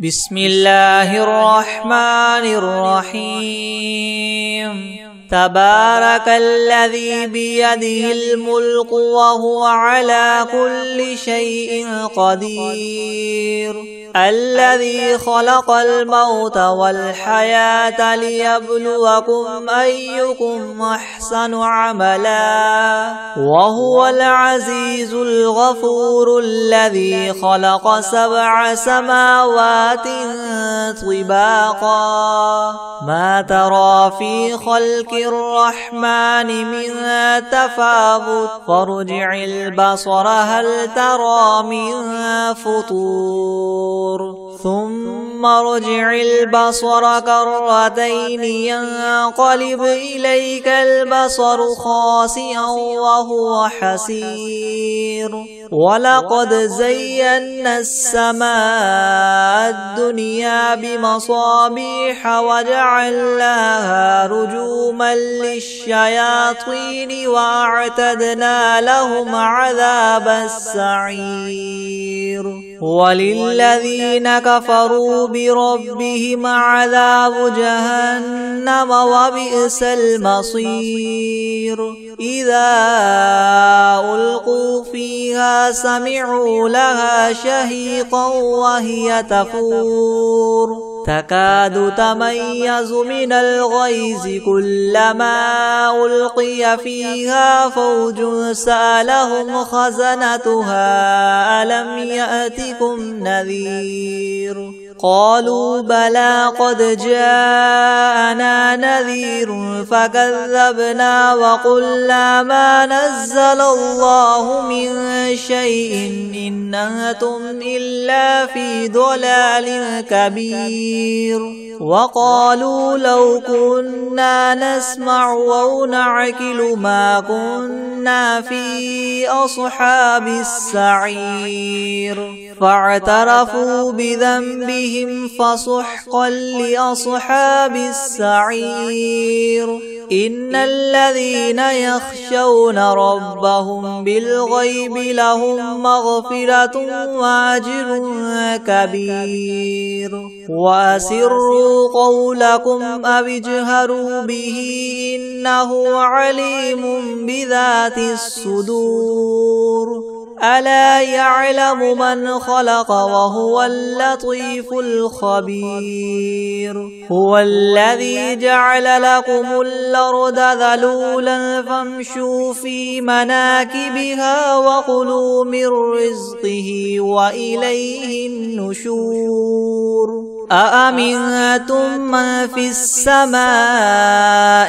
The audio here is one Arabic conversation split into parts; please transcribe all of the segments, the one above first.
بسم الله الرحمن الرحيم. تبارك الذي بيده الملك وهو على كل شيء قدير. الذي خلق الموت والحياة ليبلوكم أيكم أحسن عملا وهو العزيز الغفور. الذي خلق 7 سماوات طباقا ما ترى في خلق الرحمن من تفاوت فارجع البصر هل ترى من فطور ثم ارجع البصر كرتين ينقلب إليك البصر خاسئا وهو حسير. ولقد زينا السماء الدنيا بمصابيح وجعلناها رجوما للشياطين وأعتدنا لهم عذاب السعير. وللذين كفروا بربهم عذاب جهنم وبئس المصير. إذا ألقوا فيها سمعوا لها شهيقا وهي تفور تكاد تميز من الغيظ كلما ألقي فيها فوج سألهم خزنتها ألم يأتكم نذير قالوا بلى قد جاءنا نذير فكذبنا وقلنا ما نزل الله من شيء إن أنتم إلا في ضلال كبير. وقالوا لو كنا نسمع أو نعقل ما كنا في أصحاب السعير. فاعترفوا بذنبهم فسحقا لأصحاب السعير. إن الذين يخشون ربهم بالغيب لهم مغفرة وأجر كبير. وأسروا قولكم أو اجهروا به إنه عليم بذات الصدور. ألا يعلم من خلق وهو اللطيف الخبير. هو الذي جعل لكم الأرض ذلولا فامشوا في مناكبها وكلوا من رزقه وإليه النشور. أأمنتم من في السماء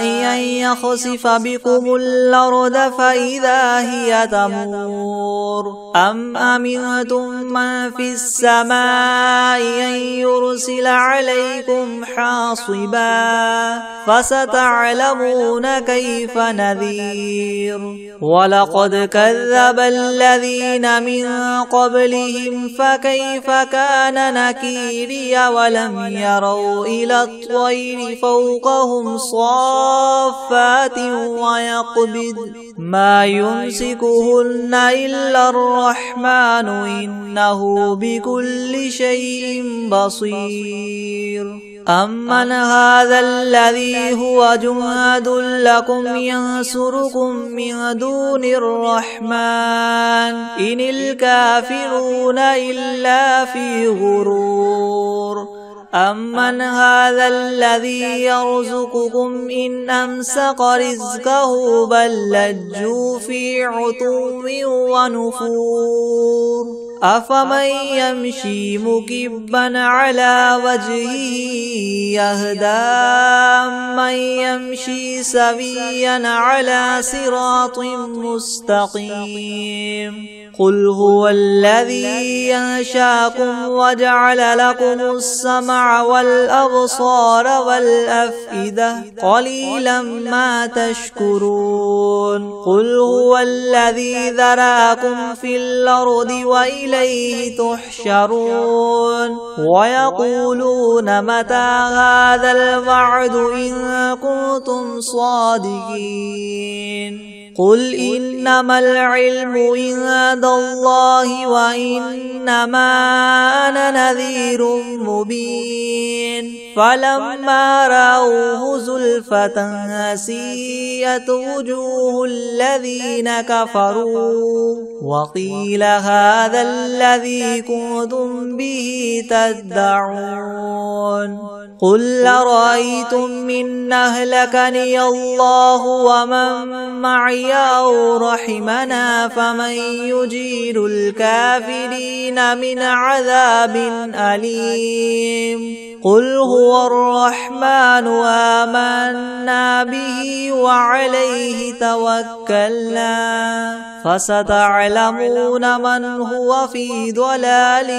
أن يخسف بكم الأرض فإذا هي تمور أم أمنتم من في السماء أن يرسل عليكم حاصبا فستعلمون كيف نذير. ولقد كذب الذين من قبلهم فكيف كان نكيري. ولم يروا إلى الطير فوقهم صافات ويقبض ما يمسكهن إلا الرحمن إنه بكل شيء بصير. أمن هذا الذي هو جند لكم ينصركم من دون الرحمن إن الكافرون إلا في غرور. أمن هذا الذي يرزقكم إن أمسك رزقه بل لجوا في عتو ونفور. أفمن يمشي مكبا على وجهه يهدى من يمشي سويا على صراط مستقيم. قل هو الذي ينشاكم وجعل لكم السمع والأبصار والأفئدة قليلا ما تشكرون. قل هو الذي ذراكم في الأرض وإليه تحشرون. ويقولون متى هذا الوعد إن كنتم صادقين. قل إنما العلم عند الله وإنما أنا نذير مبين فلما رأوه زلفة سيئت وجوه الذين كفروا وقيل هذا الذي كنتم به تدعون قل أرأيتم إن أهلكني الله ومن معي أو رحمنا فمن يجير الكافرين من عذاب أليم قل هو الرحمن آمنا به وعليه توكلنا فستعلمون من هو في ضلال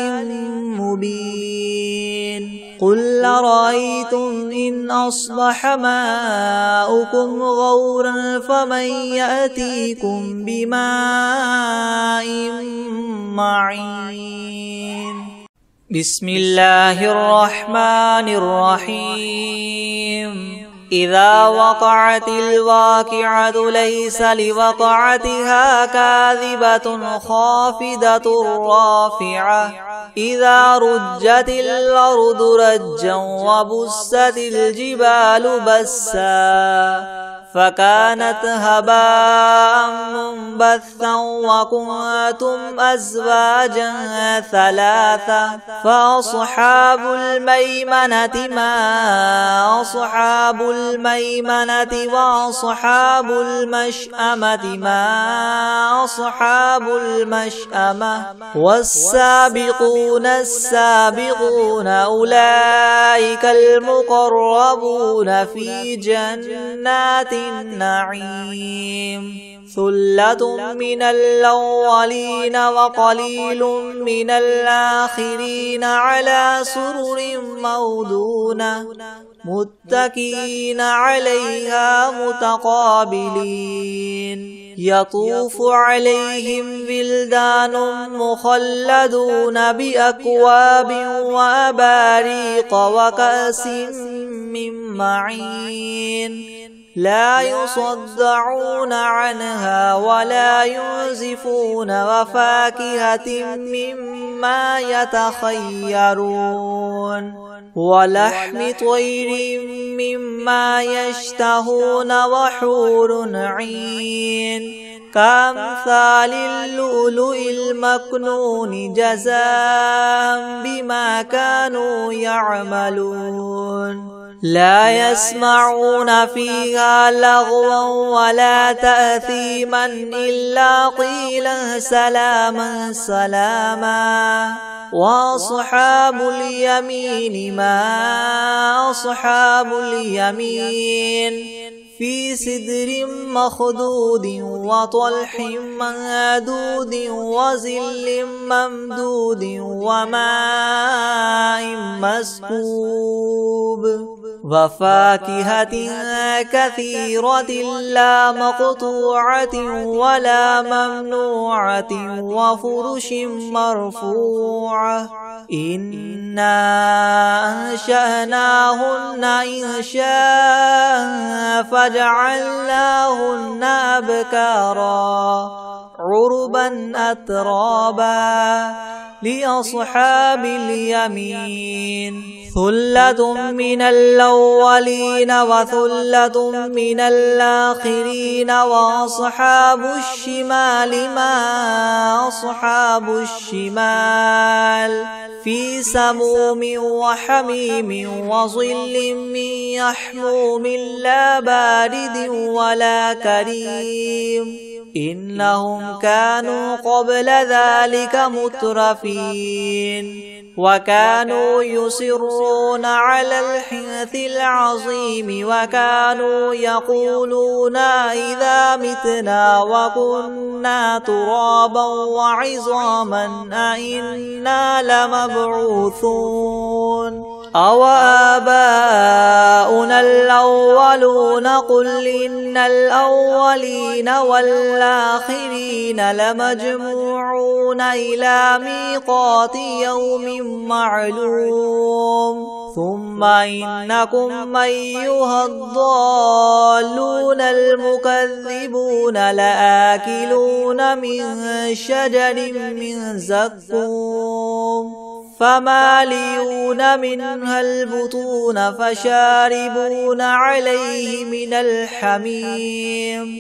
مبين قل أرأيتم إن أصبح ماؤكم غورا فمن يأتيكم بماء معين بسم الله الرحمن الرحيم إذا وقعت الواقعة ليس لوقعتها كاذبة خافضة رافعة إذا رجت الأرض رجا وبست الجبال بسا فكانت هباء منبثا وكنتم أزواجا ثلاثة فأصحاب الميمنة ما أصحاب الميمنة وأصحاب المشأمة ما أصحاب المشأمة والسابقون السابقون أولئك المقربون في جنات النعيم ثلة من الأولين وقليل من الآخرين على سرر موضونة متكئين عليها متقابلين يطوف عليهم ولدان مخلدون بأكواب وأباريق وكأس من معين لا يصدعون عنها ولا ينزفون وفاكهة مما يتخيرون ولحم طير مما يشتهون وحور عين كأمثال اللؤلؤ المكنون جزاء بما كانوا يعملون لا يسمعون فيها لغوا ولا تأثيما إلا قيلا سلاما سلاما وأصحاب اليمين ما أصحاب اليمين في سدر مخضود وطلح منضود وظل ممدود وماء مسكوب وفاكهة كثيرة لا مقطوعة ولا ممنوعة وفرش مرفوعة إنا أنشأناهن إنشاء فجعلناهن أبكارا عربا أترابا لأصحاب اليمين ثلة من الأولين وثلة من الآخرين وأصحاب الشمال ما أصحاب الشمال في سموم وحميم وظل من يحموم لا بارد ولا كريم إنهم كانوا قبل ذلك مترفين وكانوا يصرون على الحنث العظيم وكانوا يقولون إذا متنا وكنا ترابا وعظاما أئنا لمبعوثون أو آباؤنا الأولون قل إن الأولين والآخرين لمجموعون إلى ميقات يوم معلوم ثم إنكم أيها الضالون المكذبون لآكلون من شجر من زقوم فمالئون منها البطون فشاربون عليه من الحميم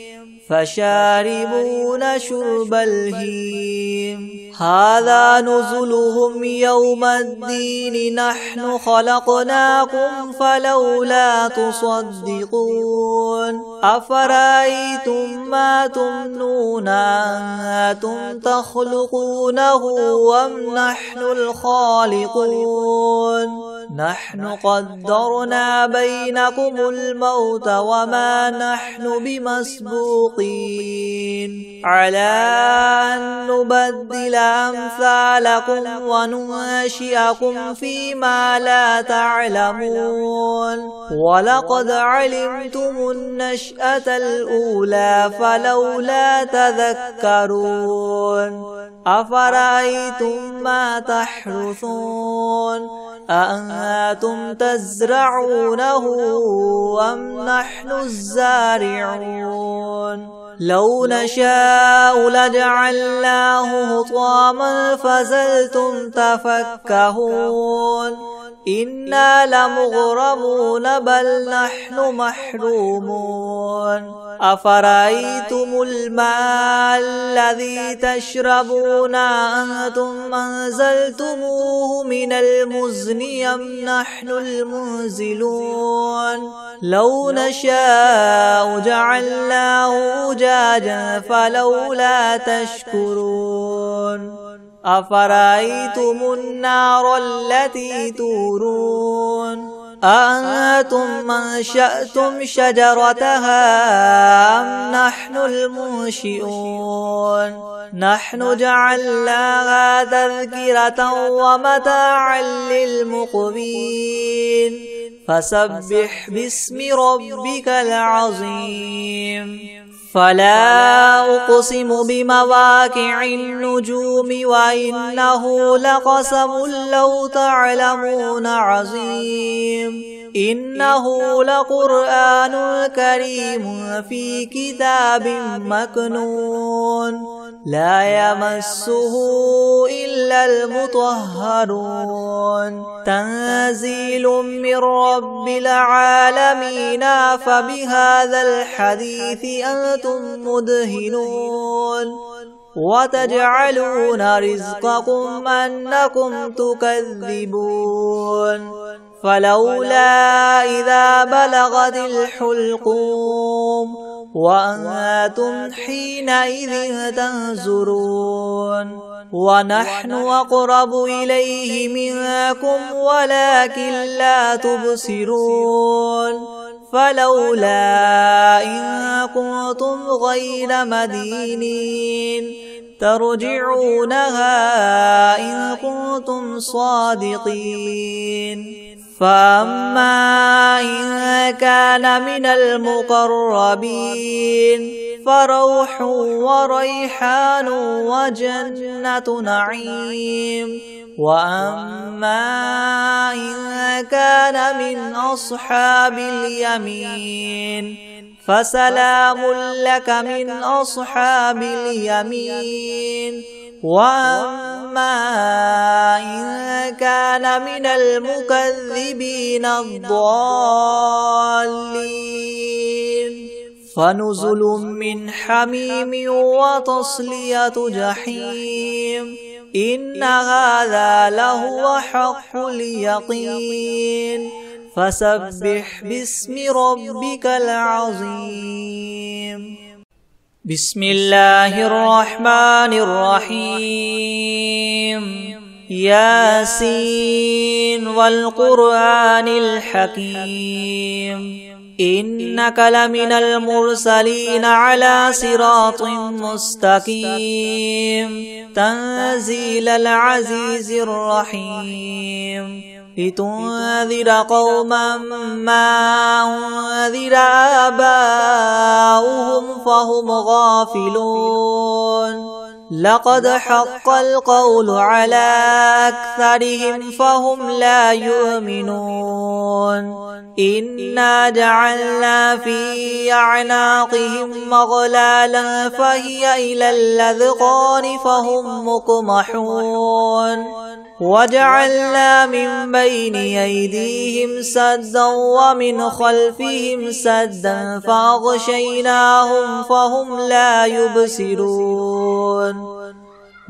فشاربون شرب الهيم هذا نزلهم يوم الدين نحن خلقناكم فلولا تصدقون أفرأيتم ما تمنون أنتم تخلقونه أم نحن الخالقون نحن قدرنا بينكم الموت وما نحن بمسبوقين على أن نبدل أمثالكم وننشئكم فيما لا تعلمون ولقد علمتم النشأة الأولى فلولا تذكرون أفرأيتم ما تحرثون أأنتم تزرعونه أم نحن الزارعون لو نشاء لجعلناه حطاما فظلتم تفكهون إنا لمغرمون بل نحن محرومون أفرأيتم الماء الذي تشربون أنتم أنزلتموه من المزن أم نحن المنزلون لو نشاء جعلناه أجاجا فلولا تشكرون أفرأيتم النار التي تورون أأنتم أنشأتم شجرتها أم نحن المنشئون نحن جعلناها تذكرة ومتاعا للمقوين فسبح باسم ربك العظيم فلا أقسم بمواقع النجوم وإنه لقسم لو تعلمون عظيم إنه لقرآن كريم في كتاب مكنون لا يمسه إلا المطهرون تنزيل من رب العالمين فبهذا الحديث أنتم مدهنون وتجعلون رزقكم أنكم تكذبون فلولا إذا بلغت الحلقوم وأنتم حينئذ تنظرون ونحن أقرب إليه منكم ولكن لا تبصرون فلولا إن كنتم غير مدينين ترجعونها إن كنتم صادقين فأما إن كان من المقربين فروح وريحان وجنة نعيم وأما إن كان من أصحاب اليمين فسلام لك من أصحاب اليمين وأما إن كان من المكذبين الضالين فنزل من حميم وتصلية جحيم إن هذا لهو حق اليقين فسبح باسم ربك العظيم بسم الله الرحمن الرحيم ياسين والقرآن الحكيم إنك لمن المرسلين على صراط مستقيم تنزيل العزيز الرحيم لتنذر قوما ما أنذر آباؤهم فهم غافلون لقد حق القول على أكثرهم فهم لا يؤمنون إنا جعلنا في أعناقهم مغلالا فهي إلى الأذقان فهم مقمحون وجعلنا من بين أيديهم سدا ومن خلفهم سدا فأغشيناهم فهم لا يبصرون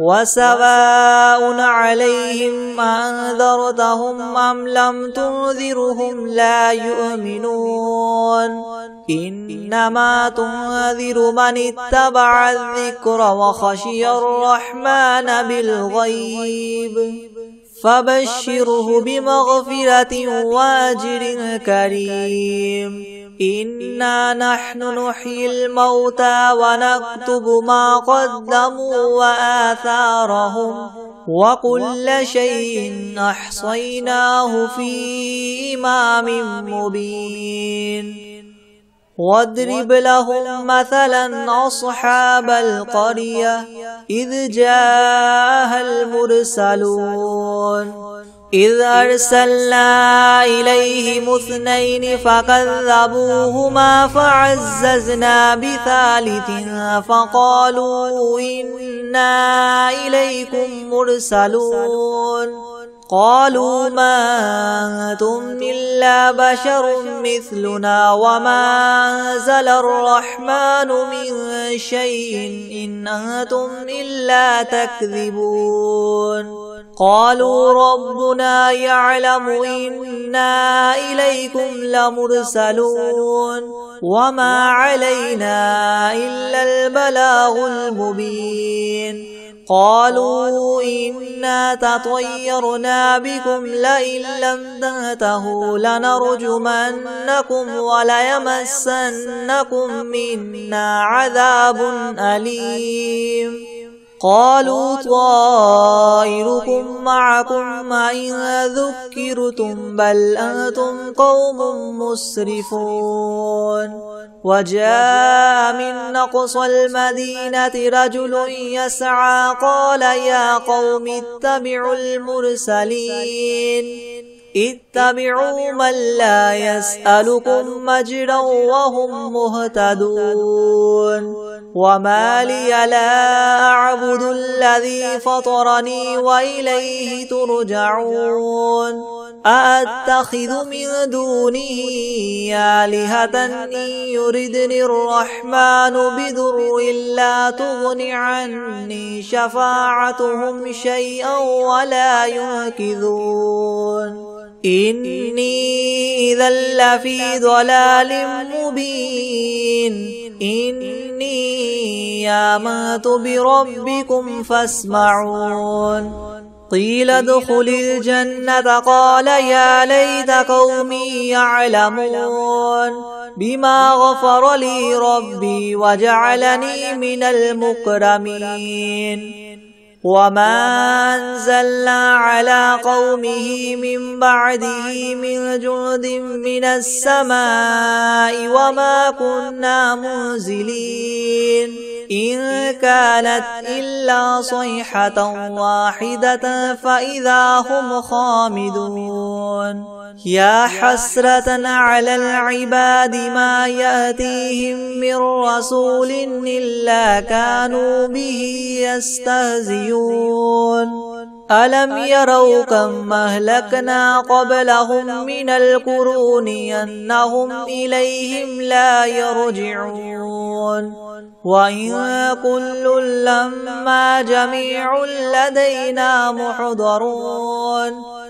وسواء عليهم أنذرتهم أم لم تنذرهم لا يؤمنون إنما تنذر من اتبع الذكر وخشي الرحمن بالغيب فبشره بمغفرة وأجر كريم إنا نحن نحيي الموتى ونكتب ما قدموا وآثارهم وكل شيء أحصيناه في إمام مبين واضرب لهم مثلا أصحاب القرية إذ جاءها المرسلون إذ أرسلنا إليهم 2 فكذبوهما فعززنا ب3 فقالوا إنا إليكم مرسلون قالوا ما أنتم إلا بشر مثلنا وما أنزل الرحمن من شيء إن أنتم إلا تكذبون قالوا ربنا يعلم إنا إليكم لمرسلون وما علينا إلا البلاغ المبين قالوا إنا تطيرنا بكم لئن لم تنتهوا لنرجمنكم وليمسنكم منا عذاب أليم قالوا طائركم معكم إن ذكرتم بل أنتم قوم مسرفون وجاء من أقصى المدينة رجل يسعى قال يا قوم اتبعوا المرسلين اتبعوا من لا يسألكم مجرا وهم مهتدون وما لي لا أعبد الذي فطرني وإليه ترجعون أأتخذ من دونه آلهة إن يردني الرحمن بضر لا تغن عني شفاعتهم شيئا ولا ينقذون إني إذا لفي ضلال مبين إني آمنت بربكم فاسمعون قيل ادخل الجنة قال يا ليت قومي يعلمون بما غفر لي ربي وجعلني من المكرمين وما أنزلنا على قومه من بعده من جند من السماء وما كنا منزلين إن كانت إلا صيحة واحدة فإذا هم خامدون يا حسرة على العباد ما يأتيهم من رسول إلا كانوا به يستهزئون ألم يروا كم أهلكنا قبلهم من القرون أنهم إليهم لا يرجعون وإن كل لما جميع لدينا محضرون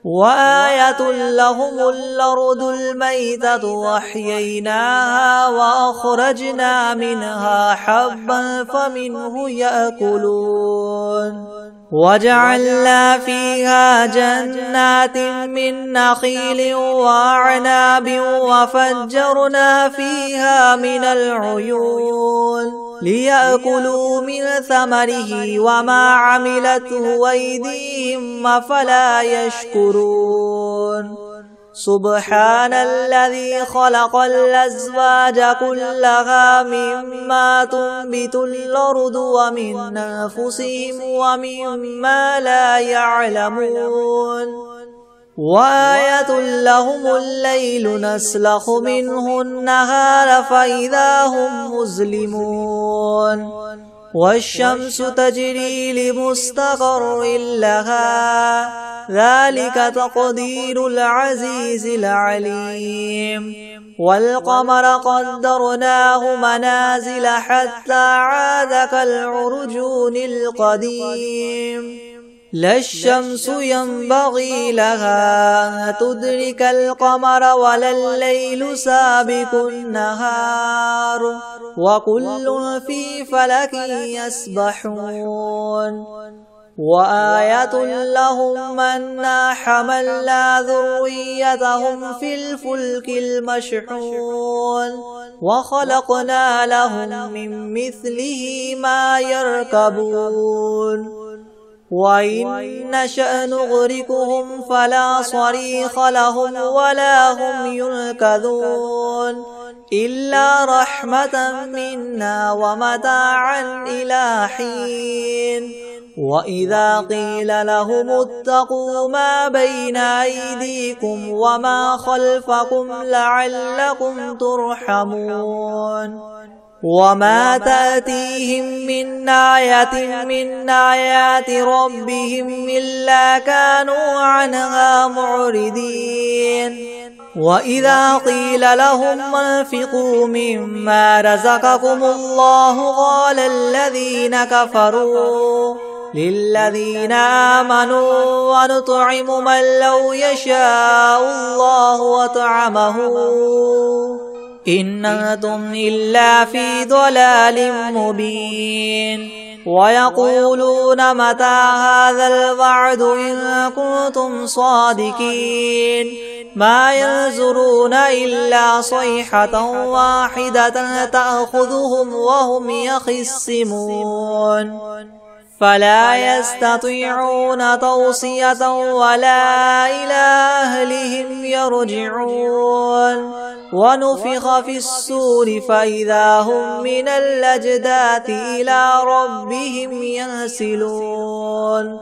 وآية لهم الأرض الميتة وأحييناها وأخرجنا منها حبا فمنه يأكلون وجعلنا فيها جنات من نخيل وأعناب وفجرنا فيها من العيون ليأكلوا من ثمره وما عملته أيديهم أفلا يشكرون سبحان الذي خلق الأزواج كلها مما تنبت الأرض ومن أنفسهم ومما لا يعلمون وآية لهم الليل نسلخ منه النهار فإذا هم مظلمون والشمس تجري لمستقر لها ذلك تقدير العزيز العليم والقمر قدرناه منازل حتى عاد كالعرجون القديم لا الشمس ينبغي لها أن تدرك القمر ولا الليل سابق النهار وكل في فلك يسبحون وآية لهم أنا حملنا ذريتهم في الفلك المشحون وخلقنا لهم من مثله ما يركبون وإن نشأ نغرقهم فلا صريخ لهم ولا هم ينقذون إلا رحمة منا ومتاعا إلى حين وإذا قيل لهم اتقوا ما بين أيديكم وما خلفكم لعلكم ترحمون وما تأتيهم من آية من آيات ربهم إلا كانوا عنها معرضين وإذا قيل لهم انفقوا مما رزقكم الله قال الذين كفروا للذين آمنوا ونطعم من لو يشاء الله وطعمه إن أنتم إلا في ضلال مبين ويقولون متى هذا الوعد إن كنتم صادقين ما ينظرون إلا صيحة واحدة تأخذهم وهم يخصمون فلا يستطيعون توصية ولا إلى أهلهم يرجعون ونفخ في الصور فإذا هم من الأجداث إلى ربهم ينسلون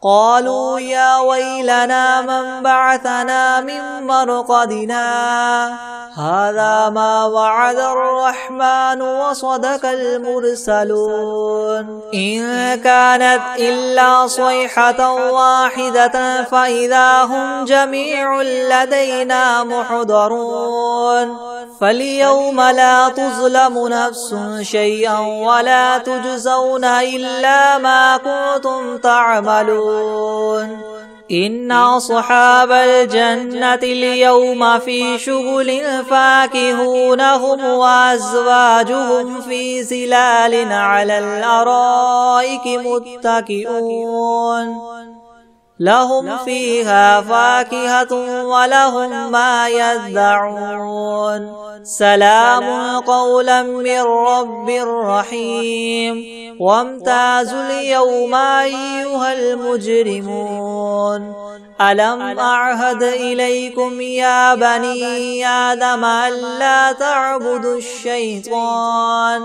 قالوا يا ويلنا من بعثنا من مرقدنا هذا ما وعد الرحمن وصدق المرسلون إن كانت إلا صيحة واحدة فإذا هم جميع لدينا محضرون فاليوم لا تظلم نفس شيئا ولا تجزون إلا ما كنتم تعملون إن أصحاب الجنة اليوم في شغل فاكهون هم وأزواجهم في ظلال على الأرائك متكئون لهم فيها فاكهة ولهم ما يدعون سلام قولا من رب رحيم وامتازوا اليوم أيها المجرمون ألم أعهد إليكم يا بني آدم ألا تعبدوا الشيطان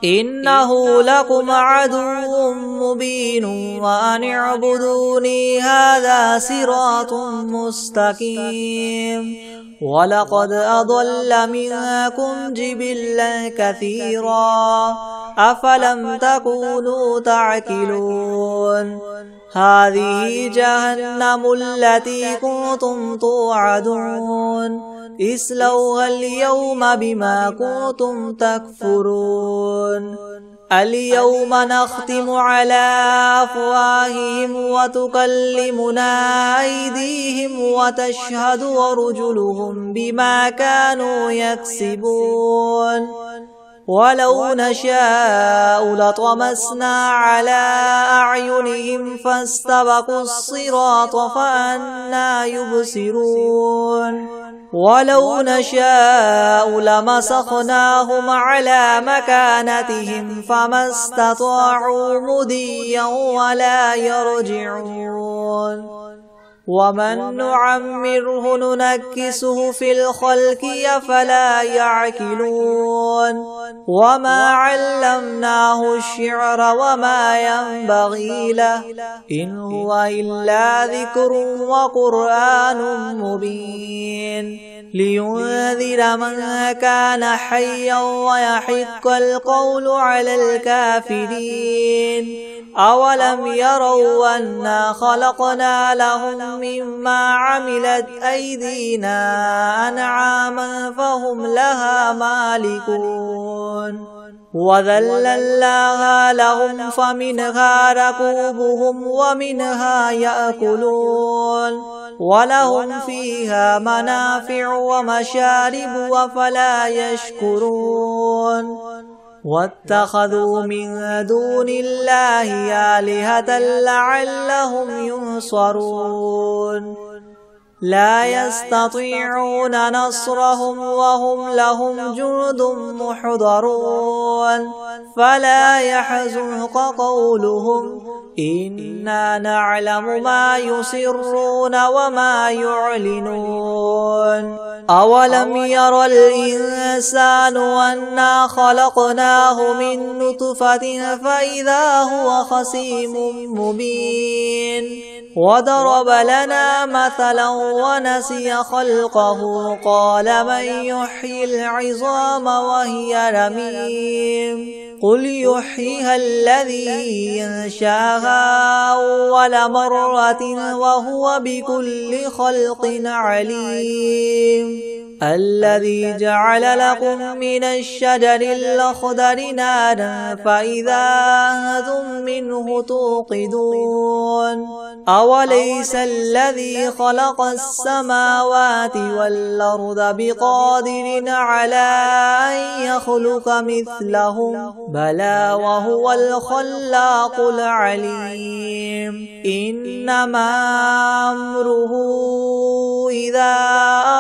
إنه لكم عدو مبين وأن اعبدوني هذا صراط مستقيم ولقد أضل منكم جبلا كثيرا أفلم تكونوا تعقلون هذه جهنم التي كنتم توعدون اصلوها اليوم بما كنتم تكفرون اليوم نختم على أفواههم وتكلمنا أيديهم وتشهد أرجلهم بما كانوا يكسبون ولو نشاء لطمسنا على أعينهم فاستبقوا الصراط فأنى يبصرون ولو نشاء لمسخناهم على مكانتهم فما استطاعوا مضيا ولا يرجعون ومن نعمره ننكسه في الخلق أفلا يعقلون وما علمناه الشعر وما ينبغي له إن هو إلا ذكر وقرآن مبين لينذر من كان حيا ويحق القول على الكافرين أولم يروا أنا خلقنا لهم مما عملت أيدينا أنعاما فهم لها مالكون وذللناها لهم فمنها ركوبهم ومنها يأكلون ولهم فيها منافع ومشارب أفلا يشكرون واتخذوا من دون الله آلهة لعلهم ينصرون لا يستطيعون نصرهم وهم لهم جند محضرون فلا يحزنك قولهم إنا نعلم ما يسرون وما يعلنون أولم ير الإنسان أنا خلقناه من نطفة فإذا هو خصيم مبين وضرب لنا مثلا ونسي خلقه قال من يحيي العظام وهي رميم قل يحييها الذي ينشاها أول مرة وهو بكل خلق عليم الذي جعل لكم من الشجر الأخضر نارا فإذا أنتم منه توقدون أوليس الذي خلق السماوات والأرض بقادر على أن يخلق مثلهم بلى وهو الخلاق العليم إنما أمره إذا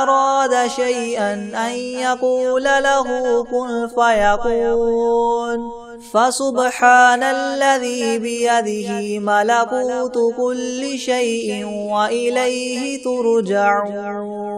أراد شيئا أن يقول له كن فيكون فسبحان الذي بيده ملكوت كل شيء وإليه ترجعون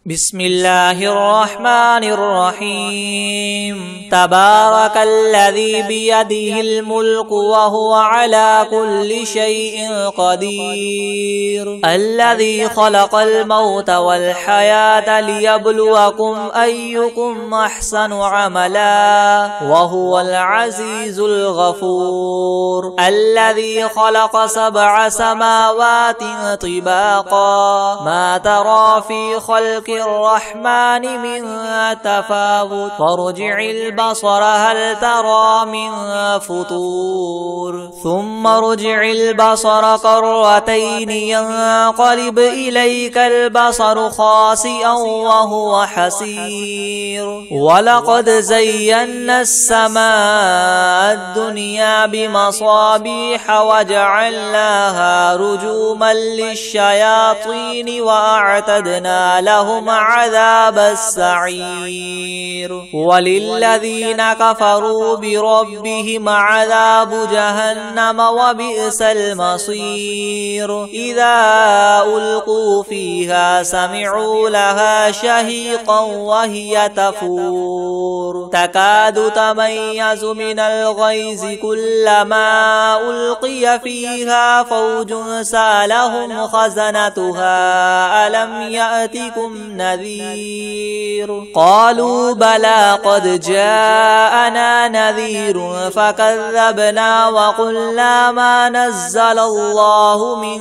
بسم الله الرحمن الرحيم تبارك الذي بيده الملك وهو على كل شيء قدير الذي خلق الموت والحياة ليبلوكم أيكم أحسن عملا وهو العزيز الغفور الذي خلق 7 سماوات طباقا ما ترى في خلق الرحمن من تفاوت فارجع البصر هل ترى من فطور ثم ارجع البصر كرتين ينقلب إليك البصر خاسئا وهو حسير ولقد زينا السماء الدنيا بمصابيح وجعلناها رجوما للشياطين وأعتدنا لهم عذاب السعير وللذين كفروا بربهم عذاب جهنم وبئس المصير إذا ألقوا فيها سمعوا لها شهيقا وهي تفور تكاد تميز من الغيظ كلما ألقي فيها فوج سالهم خزنتها ألم يأتكم نذير قالوا بلى قد جاءنا نذير فكذبنا وقلنا ما نزل الله من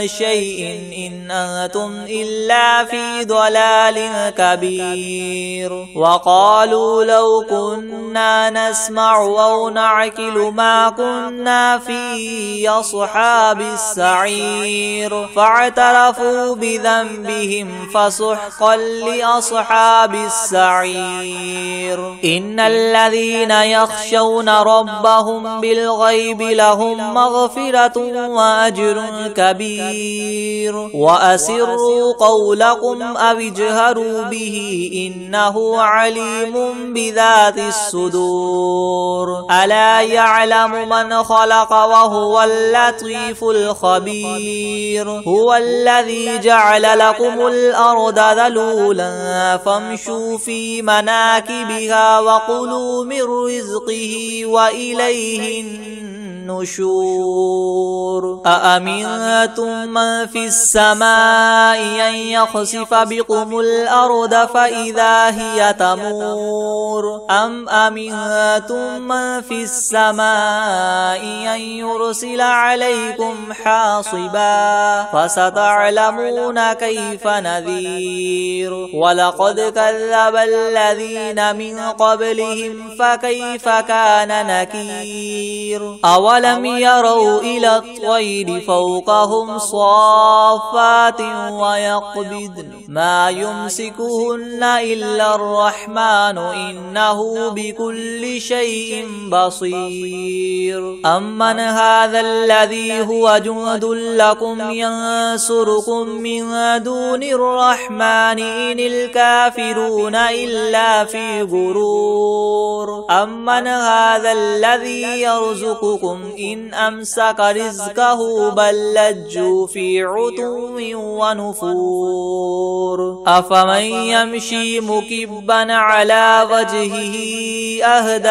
شيء إن أنتم إلا في ضلال كبير وقالوا لو كنا نسمع أو نعقل ما كنا في أصحاب السعير فاعترفوا بذنبهم فسحقا حقا لأصحاب السعير إن الذين يخشون ربهم بالغيب لهم مغفرة وأجر كبير وأسروا قولكم أو اجهروا به إنه عليم بذات الصدور ألا يعلم من خلق وهو اللطيف الخبير هو الذي جعل لكم الأرض ذلولا فامشوا في مناكبها وكلوا من رزقه وإليه النشور أأمنتم من في السماء أن يخسف بكم الأرض فإذا هي تمور أم أمنتم من في السماء أن يرسل عليكم حاصبا فستعلمون كيف نذير ولقد كذب الذين من قبلهم فكيف كان نكير أولم يروا إلى الطير فوقهم صافات ويقبضن ما يمسكهن إلا الرحمن إنه بكل شيء بصير أمن هذا الذي هو جند لكم ينصركم من دون الرحمن إن الكافرون إلا في غرور أمن هذا الذي يرزقكم إن أمسك رزقه بل لجوا في عتو ونفور أفمن يمشي مكبا على وجهه أهدى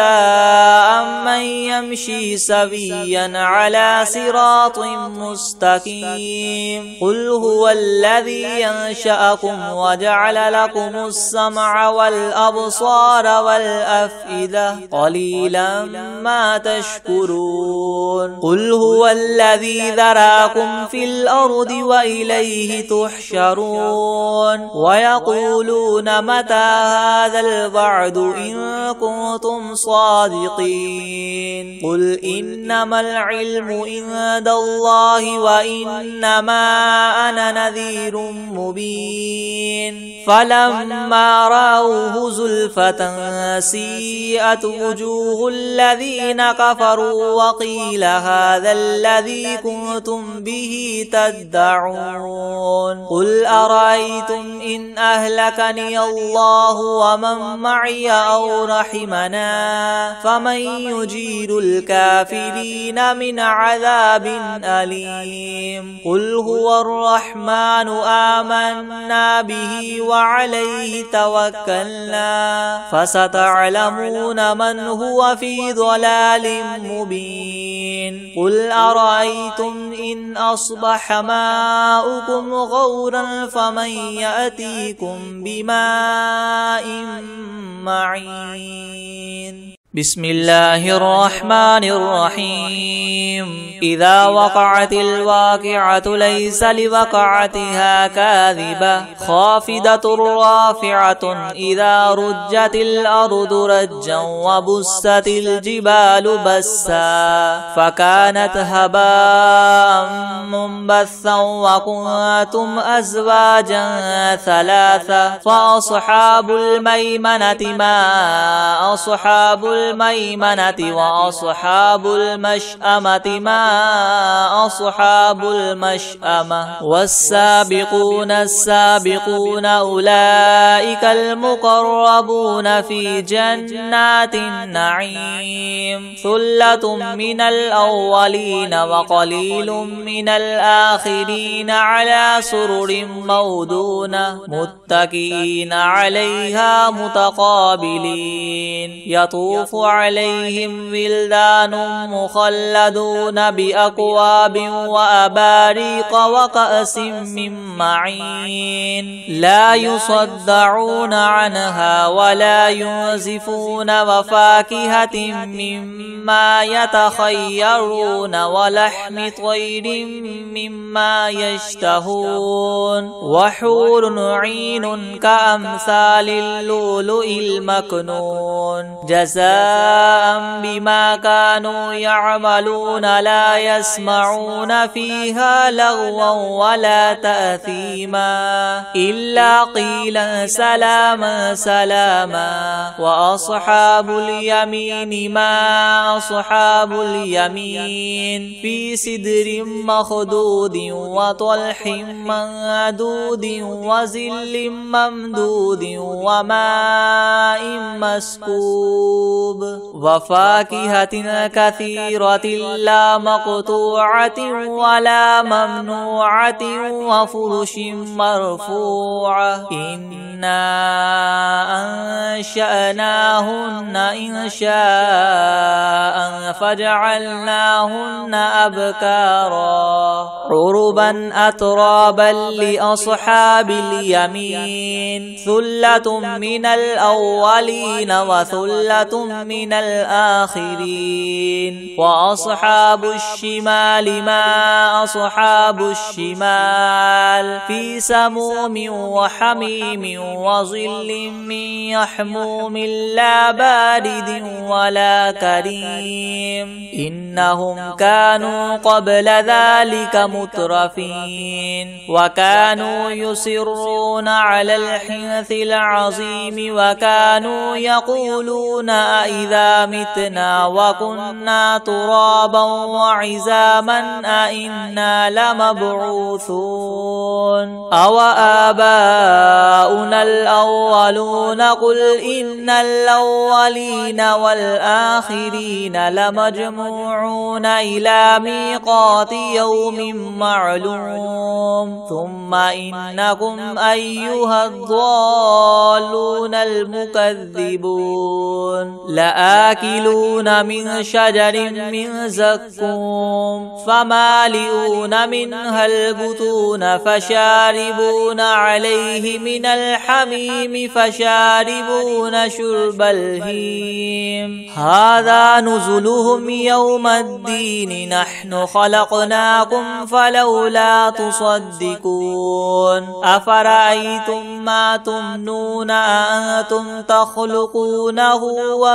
أمن يمشي سويا على صراط مستقيم قل هو الذي ينشأكم وجعل لكم السمع والأبصار والأفئدة قليلا ما تشكرون قل هو الذي ذراكم في الأرض وإليه تحشرون ويقولون متى هذا الوعد إن كنتم صادقين قل إنما العلم عند الله وإنما أنا نذير مبين فلما رأوه زلفة سيئت وجوه الذين كفروا وقيل هذا الذي كنتم به تدعون قل أرأيتم إن أهلكني الله ومن معي أو رحمنا فمن يجير الكافرين من عذاب أليم قل هو الرحمن آمنا به وعليه توكلنا فستعلمون من هو في ضلال مبين قل أرأيتم إن أصبح ماؤكم غورا فمن يأتيكم بماء معين بسم الله الرحمن الرحيم إذا وقعت الواقعة ليس لوقعتها كاذبة خافضة رافعة إذا رجت الأرض رجا وبست الجبال بسا فكانت هباء منبثا وكنتم أزواجا ثلاثة فأصحاب الميمنة ما أصحاب الميمنة وأصحاب المشأمة ما أصحاب المشأمة والسابقون السابقون أولئك المقربون في جنات النعيم ثلة من الأولين وقليل من الآخرين على سرر مودونة متكئين عليها متقابلين يطوف عليهم ولدان مخلدون بأكواب وأباريق وكأس من معين لا يصدعون عنها ولا ينزفون وفاكهة مما يتخيرون ولحم طير مما يشتهون وحور عين كأمثال اللؤلؤ المكنون جزاء جزاء بما كانوا يعملون لا يسمعون فيها لغوا ولا تأثيما إلا قيلا سلاما سلاما وأصحاب اليمين ما أصحاب اليمين في سدر مخدود وطلح منضود وظل ممدود وماء مسكوب وفاكهة كثيرة لا مقطوعة ولا ممنوعة وفرش مرفوعة إنا أنشأناهن إنشاء فجعلناهن أبكارا عربا أترابا لأصحاب اليمين ثلة من الأولين وثلة من الآخرين وأصحاب الشمال ما أصحاب الشمال في سموم وحميم وظل من يحموم لا بارد ولا كريم إنهم كانوا قبل ذلك مترفين وكانوا يصرون على الحنث العظيم وكانوا يقولون أئذا متنا وكنا ترابا وعزاما أئنا لمبعوثون أو آباؤنا الأولون قل إن الأولين والآخرين لمجموعون إلى ميقات يوم معلوم ثم إنكم أيها الضالون المكذبون لآكلون من شجر من زقوم فمالئون منها البطون فشاربون عليه من الحميم فشاربون شرب الهيم هذا نزلهم يوم الدين نحن خلقناكم فلولا تصدقون أفرأيتم ما تمنون أأنتم تخلقونه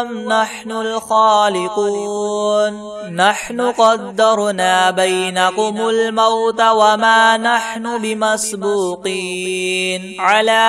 أم نحن الخالقون نحن قدرنا بينكم الموت وما نحن بمسبوقين على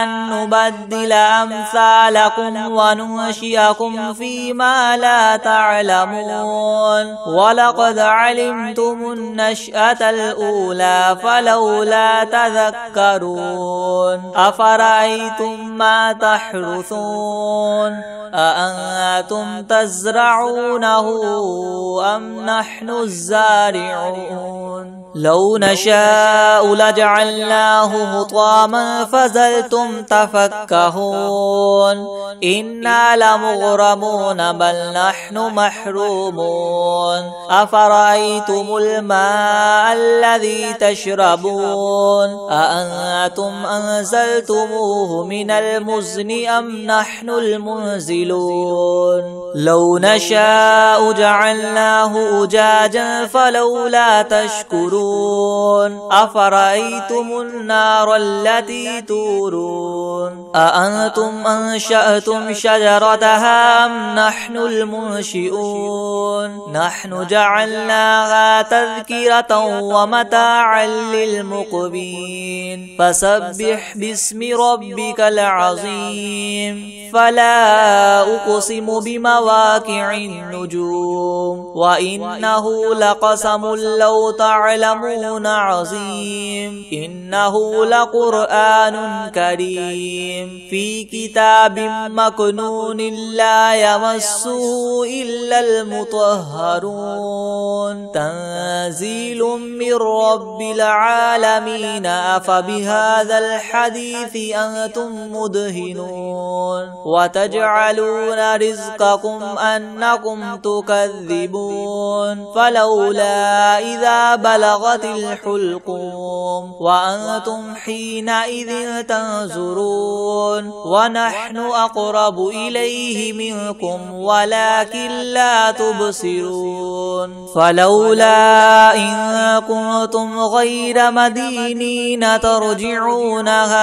أن نبدل أمثالكم وننشئكم فيما لا تعلمون ولقد علمتم النشأة الأولى فلولا تذكرون أفرأيتم ما تحرثون أأنتم تزرعونه أم نحن الزارعون لو نشاء لجعلناه حطاما فظلتم تفكهون إنا لمغرمون بل نحن محرومون أفرأيتم الماء الذي تشربون أأنتم أنزلتموه من المزن أم نحن المنزلون لو نشاء جعلناه أجاجا فلولا تشكرون أفرأيتم النار التي تورون أأنتم أنشأتم شجرتها أم نحن المنشئون نحن جعلناها تذكرة ومتاعا للمقبين فسبح باسم ربك العظيم فلا أقسم بمواقع النجوم وإنه لقسم لو تعلمون عظيم إنه لقرآن كريم في كتاب مكنون لا يمسه إلا المطهرون تنزيل من رب العالمين أفبهذا الحديث أنتم مدهنون وتجعلون رزقكم أنكم تكذبون فلولا إذا بلغت الحلقوم وأنتم حينئذ تنظرون ونحن أقرب إليه منكم ولكن لا تبصرون فلولا إن كنتم غير مدينين ترجعونها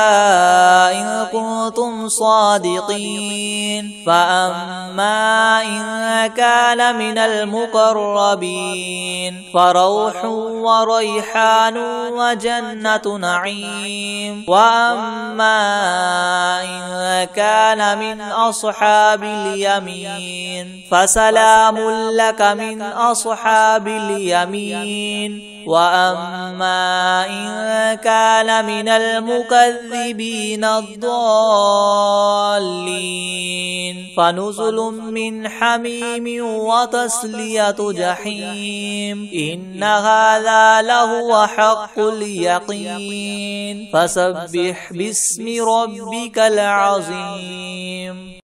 إن كنتم صادقين فأما إن كان من المقربين فروح وريحان وجنة نعيم وأما إن كان من أصحاب اليمين فسلام لك من أصحاب اليمين وأما إن كان من المكذبين الضالين فنزل من حميم وتصلية جحيم إن هذا لهو حق اليقين فسبح باسم ربك العظيم.